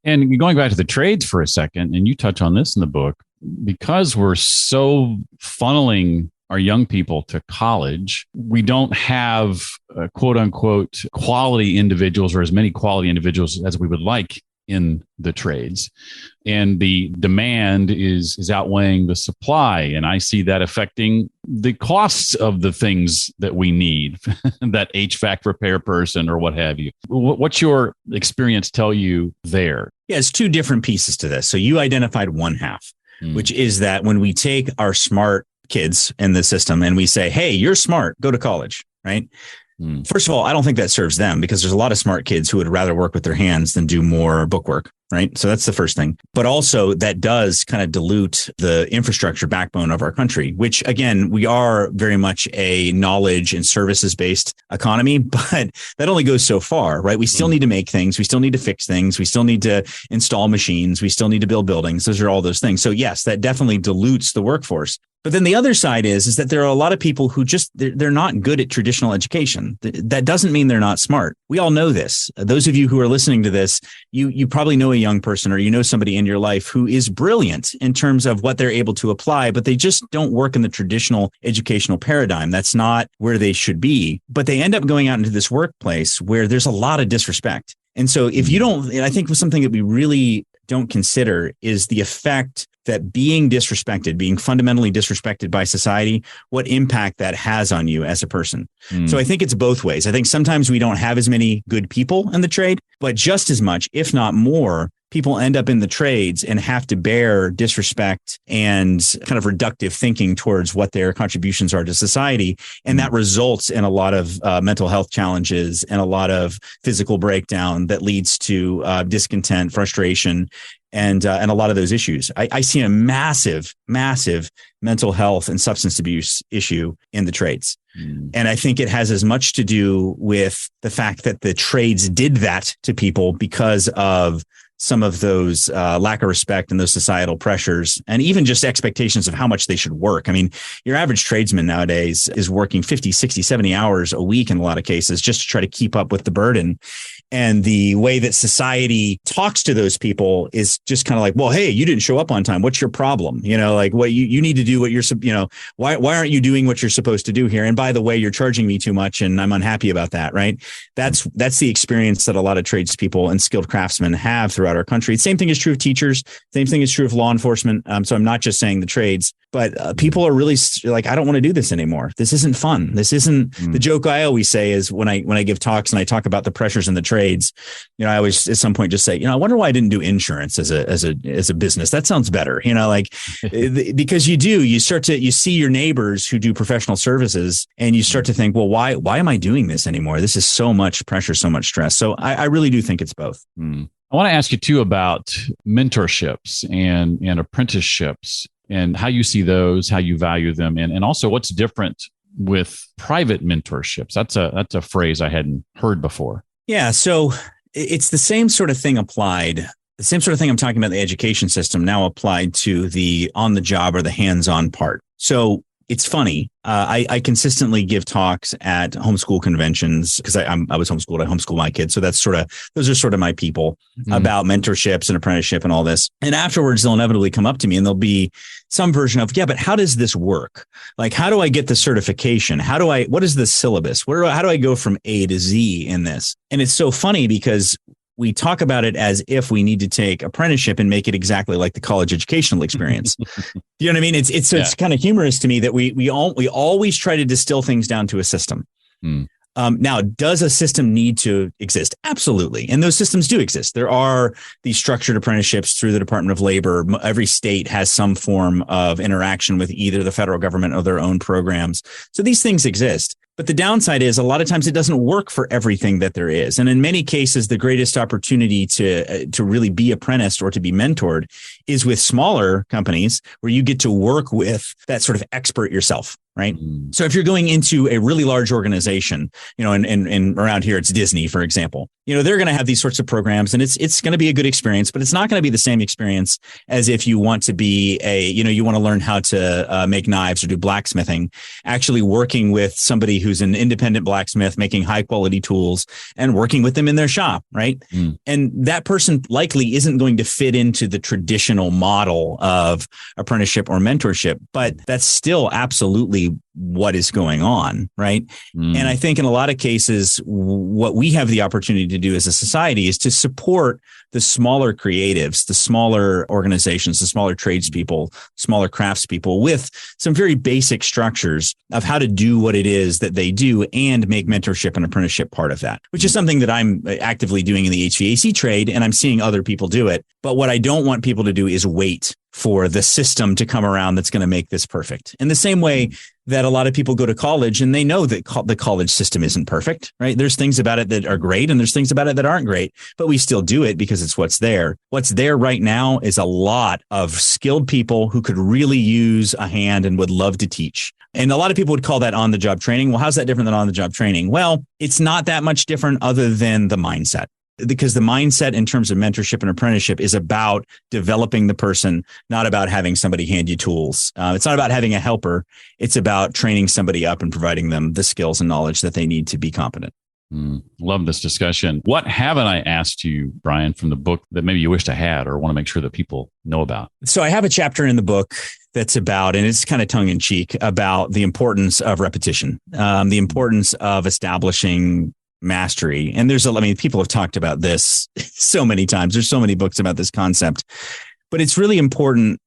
And going back to the trades for a second, and you touch on this in the book, because we're so funneling our young people to college, we don't have quote unquote quality individuals, or as many quality individuals as we would like in the trades. And the demand is outweighing the supply. And I see that affecting the costs of the things that we need, that HVAC repair person or what have you. What's your experience tell you there? Yeah, it's 2 different pieces to this. So you identified one half, which is that when we take our smart kids in the system and we say, hey, you're smart, go to college, right? First of all, I don't think that serves them because there's a lot of smart kids who would rather work with their hands than do more book work, right? So that's the first thing. But also that does kind of dilute the infrastructure backbone of our country, which again, we are very much a knowledge and services based economy, but that only goes so far, right? We still need to make things. We still need to fix things. We still need to install machines. We still need to build buildings. Those are all those things. So yes, that definitely dilutes the workforce. But then the other side is that there are a lot of people who they're not good at traditional education. That doesn't mean they're not smart. We all know this. Those of you who are listening to this, you probably know a young person or somebody in your life who is brilliant in terms of what they're able to apply, but they just don't work in the traditional educational paradigm. That's not where they should be. But they end up going out into this workplace where there's a lot of disrespect. And so if you don't, I think something that we really don't consider is the effect that being disrespected, being fundamentally disrespected by society, what impact that has on you as a person. So I think it's both ways. I think sometimes we don't have as many good people in the trade, but just as much, if not more, people end up in the trades and have to bear disrespect and kind of reductive thinking towards what their contributions are to society. And that results in a lot of mental health challenges and a lot of physical breakdown that leads to discontent, frustration, and a lot of those issues. I see a massive mental health and substance abuse issue in the trades. And I think it has as much to do with the fact that the trades did that to people because of some of those lack of respect and those societal pressures, and even just expectations of how much they should work. I mean, your average tradesman nowadays is working 50, 60, 70 hours a week in a lot of cases just to try to keep up with the burden. And the way that society talks to those people is just kind of like, well, hey, you didn't show up on time. What's your problem? Like what you need to do what you're, why aren't you doing what you're supposed to do here? And by the way, you're charging me too much and I'm unhappy about that. Right. That's the experience that a lot of tradespeople and skilled craftsmen have throughout our country. Same thing is true of teachers. Same thing is true of law enforcement. So I'm not just saying the trades, but people are really like, I don't want to do this anymore. This isn't fun. This isn't the joke I always say is when I give talks and I talk about the pressures in the trades, I always at some point just say, I wonder why I didn't do insurance as a business. That sounds better, because you see your neighbors who do professional services and you start to think, well, why am I doing this anymore? This is so much pressure, so much stress. So I really do think it's both. I want to ask you too about mentorships and apprenticeships and how you see those, how you value them, and also what's different with private mentorships. That's a phrase I hadn't heard before. Yeah. So it's the same sort of thing applied. The same sort of thing I'm talking about in the education system now applied to the on the job or the hands-on part. So it's funny. I consistently give talks at homeschool conventions because I was homeschooled. I homeschool my kids. So those are sort of my people about mentorships and apprenticeship and all this. And afterwards, they'll inevitably come up to me and there'll be some version of, yeah, but how does this work? Like, how do I get the certification? What is the syllabus? How do I go from A to Z in this? And it's so funny because we talk about it as if we need to take apprenticeship and make it exactly like the college educational experience. You know what I mean? It's kind of humorous to me that we always try to distill things down to a system. Now, does a system need to exist? Absolutely. And those systems do exist. There are these structured apprenticeships through the Department of Labor. Every state has some form of interaction with either the federal government or their own programs. So these things exist. But the downside is a lot of times it doesn't work for everything that there is. And in many cases, the greatest opportunity to really be apprenticed or to be mentored is with smaller companies where you get to work with that sort of expert yourself. Right. So if you're going into a really large organization, and around here, it's Disney, for example, they're going to have these sorts of programs and it's going to be a good experience, but it's not going to be the same experience as if you want to be you want to learn how to make knives or do blacksmithing, actually working with somebody who's an independent blacksmith, making high quality tools and working with them in their shop. Right. And that person likely isn't going to fit into the traditional model of apprenticeship or mentorship, but that's still absolutely what is going on. Right. And I think in a lot of cases, what we have the opportunity to do as a society is to support the smaller creatives, the smaller organizations, the smaller tradespeople, smaller craftspeople with some very basic structures of how to do what it is that they do and make mentorship and apprenticeship part of that, which is something that I'm actively doing in the HVAC trade. And I'm seeing other people do it. But what I don't want people to do is wait for the system to come around that's going to make this perfect. In the same way that a lot of people go to college and they know that the college system isn't perfect, right? There's things about it that are great and there's things about it that aren't great, but we still do it because it's what's there. What's there right now is a lot of skilled people who could really use a hand and would love to teach. And a lot of people would call that on-the-job training. Well, how's that different than on-the-job training? Well, it's not that much different other than the mindset. Because the mindset in terms of mentorship and apprenticeship is about developing the person, not about having somebody hand you tools. It's not about having a helper. It's about training somebody up and providing them the skills and knowledge that they need to be competent. Love this discussion. What haven't I asked you, Bryan, from the book that maybe you wished I had or want to make sure that people know about? So I have a chapter in the book that's about, and it's kind of tongue in cheek, about the importance of repetition, the importance of establishing mastery. And people have talked about this so many times. There's so many books about this concept. But it's really important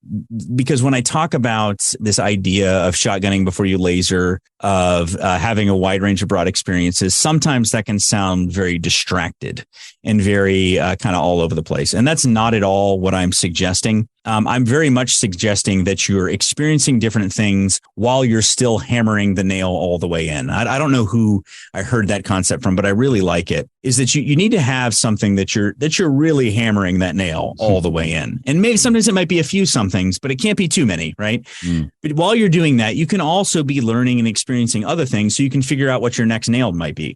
because when I talk about this idea of shotgunning before you laser, of having a wide range of broad experiences, sometimes that can sound very distracted and very kind of all over the place. And that's not at all what I'm suggesting. I'm very much suggesting that you're experiencing different things while you're still hammering the nail all the way in. I don't know who I heard that concept from, but I really like it, is that you need to have something that you're really hammering that nail all the way in. And maybe sometimes it might be a few somethings, but it can't be too many, right? But while you're doing that, you can also be learning and experiencing other things so you can figure out what your next nail might be.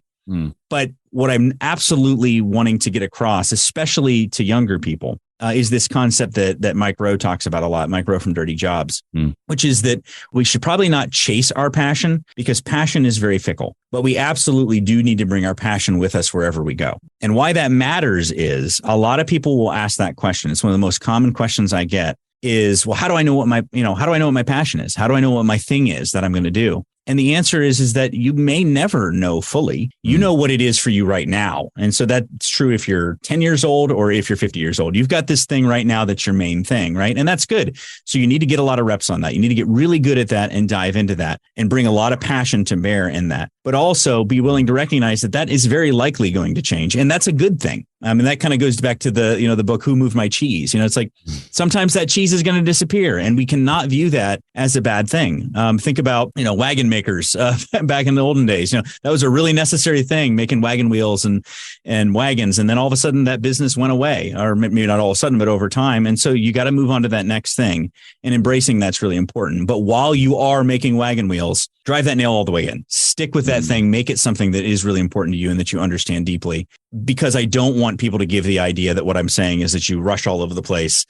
But what I'm absolutely wanting to get across, especially to younger people, is this concept that Mike Rowe talks about a lot, Mike Rowe from Dirty Jobs, which is that we should probably not chase our passion because passion is very fickle, but we absolutely do need to bring our passion with us wherever we go. And why that matters is a lot of people will ask that question. It's one of the most common questions I get is, well, how do I know what my passion is? How do I know what my thing is that I'm going to do? And the answer is that you may never know fully. You know what it is for you right now. And so that's true if you're 10 years old or if you're 50 years old. You've got this thing right now that's your main thing, right? And that's good. So you need to get a lot of reps on that. You need to get really good at that and dive into that and bring a lot of passion to bear in that. But also be willing to recognize that that is very likely going to change. And that's a good thing. I mean, that kind of goes back to the book, Who Moved My Cheese? It's like sometimes that cheese is going to disappear and we cannot view that as a bad thing. Think about, wagon makers back in the olden days. That was a really necessary thing, making wagon wheels and wagons. And then all of a sudden that business went away, or maybe not all of a sudden, but over time. And so you got to move on to that next thing, and embracing that's really important. But while you are making wagon wheels, drive that nail all the way in, stick with that thing, make it something that is really important to you and that you understand deeply, because I don't want people to give the idea that what I'm saying is that you rush all over the place,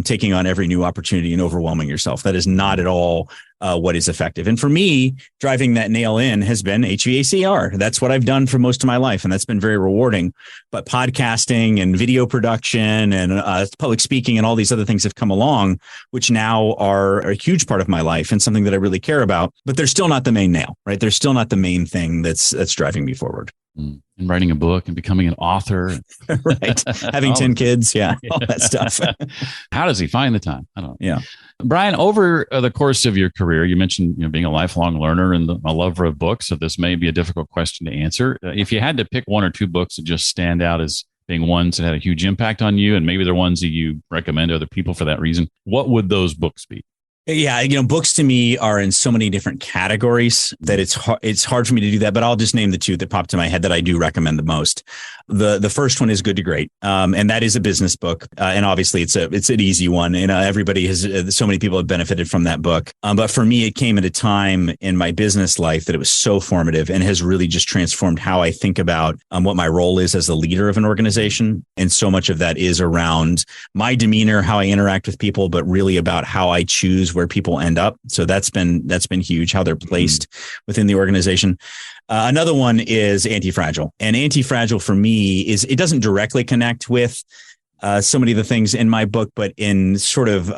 taking on every new opportunity and overwhelming yourself. That is not at all what is effective. And for me, driving that nail in has been HVACR. That's what I've done for most of my life, and that's been very rewarding. But podcasting and video production and public speaking and all these other things have come along, which now are a huge part of my life and something that I really care about. But they're still not the main nail, right? They're still not the main thing that's driving me forward. And writing a book and becoming an author. Right. Having 10 kids. Yeah. All that stuff. How does he find the time? I don't know. Yeah. Bryan, over the course of your career, you mentioned being a lifelong learner and a lover of books. So this may be a difficult question to answer. If you had to pick one or two books that just stand out as being ones that had a huge impact on you, and maybe they're ones that you recommend to other people for that reason, what would those books be? Yeah, books to me are in so many different categories that it's hard for me to do that. But I'll just name the two that pop to my head that I do recommend the most. The first one is Good to Great, and that is a business book, and obviously it's an easy one, and everybody has so many people have benefited from that book. But for me, it came at a time in my business life that it was so formative and has really just transformed how I think about what my role is as the leader of an organization. And so much of that is around my demeanor, how I interact with people, but really about how I choose where people end up. So that's been huge, how they're placed within the organization. Another one is Anti-Fragile. And Anti-Fragile for me it doesn't directly connect with so many of the things in my book, but in sort of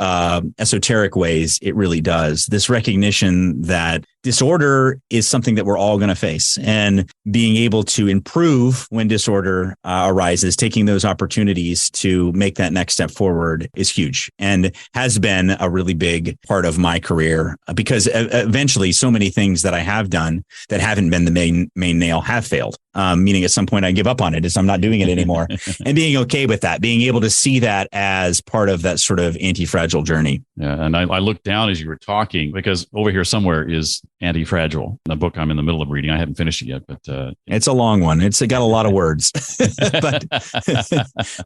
esoteric ways, it really does. This recognition that disorder is something that we're all going to face, and being able to improve when disorder arises, taking those opportunities to make that next step forward is huge, and has been a really big part of my career, because eventually so many things that I have done that haven't been the main nail have failed. Meaning at some point I give up on it as I'm not doing it anymore, and being okay with that, being able to see that as part of that sort of anti-fragile journey. Yeah. And I looked down as you were talking, because over here somewhere is Anti-Fragile, the book I'm in the middle of reading. I haven't finished it yet, but it's a long one. It's got a lot of words, but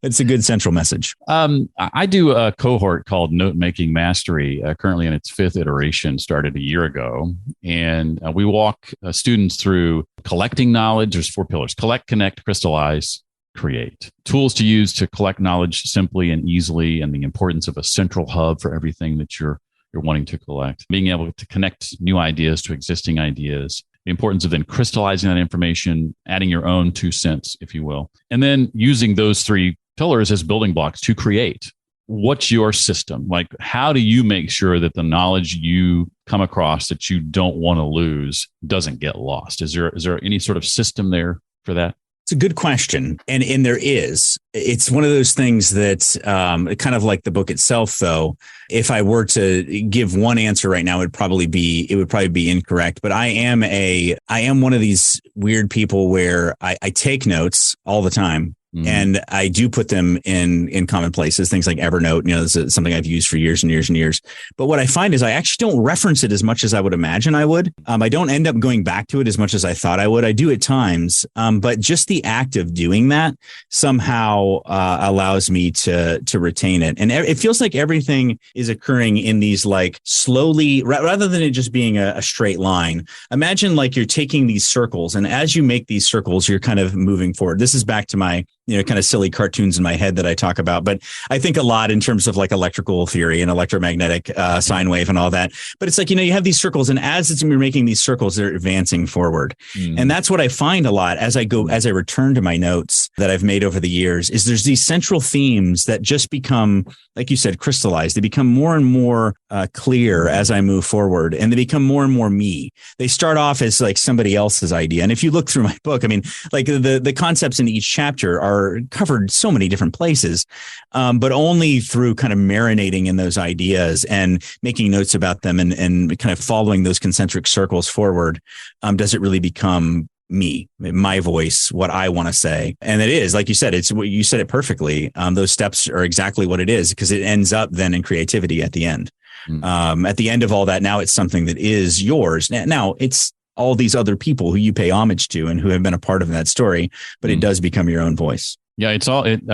it's a good central message. I do a cohort called Note Making Mastery, currently in its 5th iteration, started a year ago. And we walk students through collecting knowledge. There's 4 pillars: collect, connect, crystallize, create. Tools to use to collect knowledge simply and easily, and the importance of a central hub for everything that you're wanting to collect. Being able to connect new ideas to existing ideas. The importance of then crystallizing that information, adding your own 2 cents, if you will. And then using those 3 pillars as building blocks to create. What's your system? Like, how do you make sure that the knowledge you come across that you don't want to lose doesn't get lost? Is there any sort of system there for that? It's a good question. And there is. It's one of those things that kind of like the book itself, though, if I were to give one answer right now, it would probably be incorrect. But I am one of these weird people where I take notes all the time. And I do put them in common places, things like Evernote. This is something I've used for years and years and years. But what I find is I actually don't reference it as much as I would imagine I would. I don't end up going back to it as much as I thought I would. I do at times, but just the act of doing that somehow allows me to retain it. And it feels like everything is occurring in these like slowly, rather than it just being a straight line. Imagine like you're taking these circles, and as you make these circles, you're kind of moving forward. This is back to my kind of silly cartoons in my head that I talk about. But I think a lot in terms of like electrical theory and electromagnetic sine wave and all that. But it's like, you have these circles, and as you're making these circles, they're advancing forward. And that's what I find a lot as I return to my notes that I've made over the years, is there's these central themes that just become, like you said, crystallized. They become more and more clear as I move forward, and they become more and more me. They start off as like somebody else's idea. And if you look through my book, I mean, like the concepts in each chapter are covered so many different places, but only through kind of marinating in those ideas and making notes about them and kind of following those concentric circles forward, does it really become me, my voice, what I want to say. And it is, like you said, it's what you said it perfectly. Those steps are exactly what it is, because it ends up then in creativity at the end. At the end of all that, now it's something that is yours. Now it's all these other people who you pay homage to and who have been a part of that story, but it does become your own voice. Yeah, I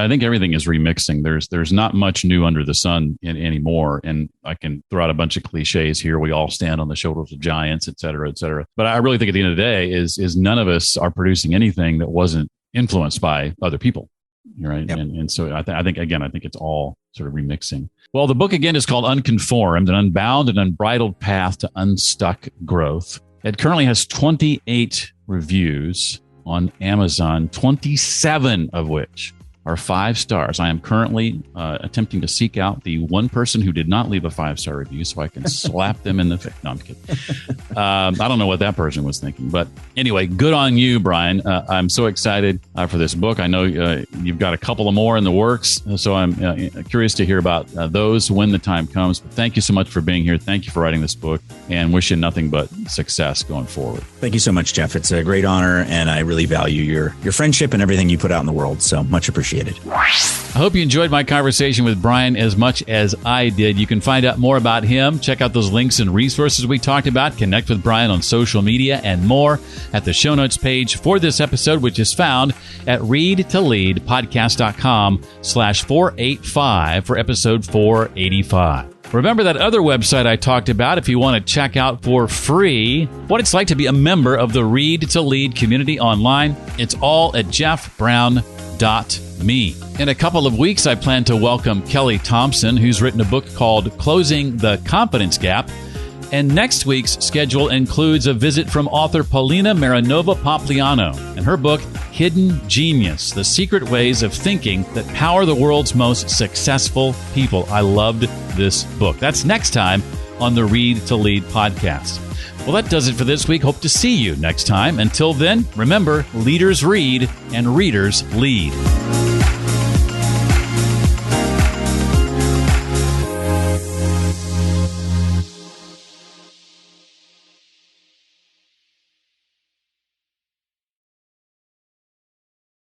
think everything is remixing. There's not much new under the sun anymore. And I can throw out a bunch of cliches here. We all stand on the shoulders of giants, et cetera, et cetera. But I really think at the end of the day is none of us are producing anything that wasn't influenced by other people. Right. Yep. And so I think it's all sort of remixing. Well, the book again is called Unconformed, an Unbound and Unbridled Path to Unstuck Growth. It currently has 28 reviews on Amazon, 27 of which are 5 stars. I am currently attempting to seek out the one person who did not leave a 5-star review so I can slap them in the face. No, I'm kidding. I don't know what that person was thinking. But anyway, good on you, Bryan. I'm so excited for this book. I know you've got a couple of more in the works, so I'm curious to hear about those when the time comes. But thank you so much for being here. Thank you for writing this book, and wish you nothing but success going forward. Thank you so much, Jeff. It's a great honor, and I really value your friendship and everything you put out in the world. So much appreciated. I hope you enjoyed my conversation with Bryan as much as I did. You can find out more about him, check out those links and resources we talked about, connect with Bryan on social media, and more at the show notes page for this episode, which is found at readtoleadpodcast.com/485 for episode 485. Remember that other website I talked about if you want to check out for free what it's like to be a member of the Read to Lead community online. It's all at jeffbrown.me. In a couple of weeks, I plan to welcome Kelly Thompson, who's written a book called Closing the Confidence Gap. And next week's schedule includes a visit from author Paulina Marinova-Popliano and her book, Hidden Genius, The Secret Ways of Thinking That Power the World's Most Successful People. I loved this book. That's next time on the Read to Lead podcast. Well, that does it for this week. Hope to see you next time. Until then, remember, leaders read and readers lead.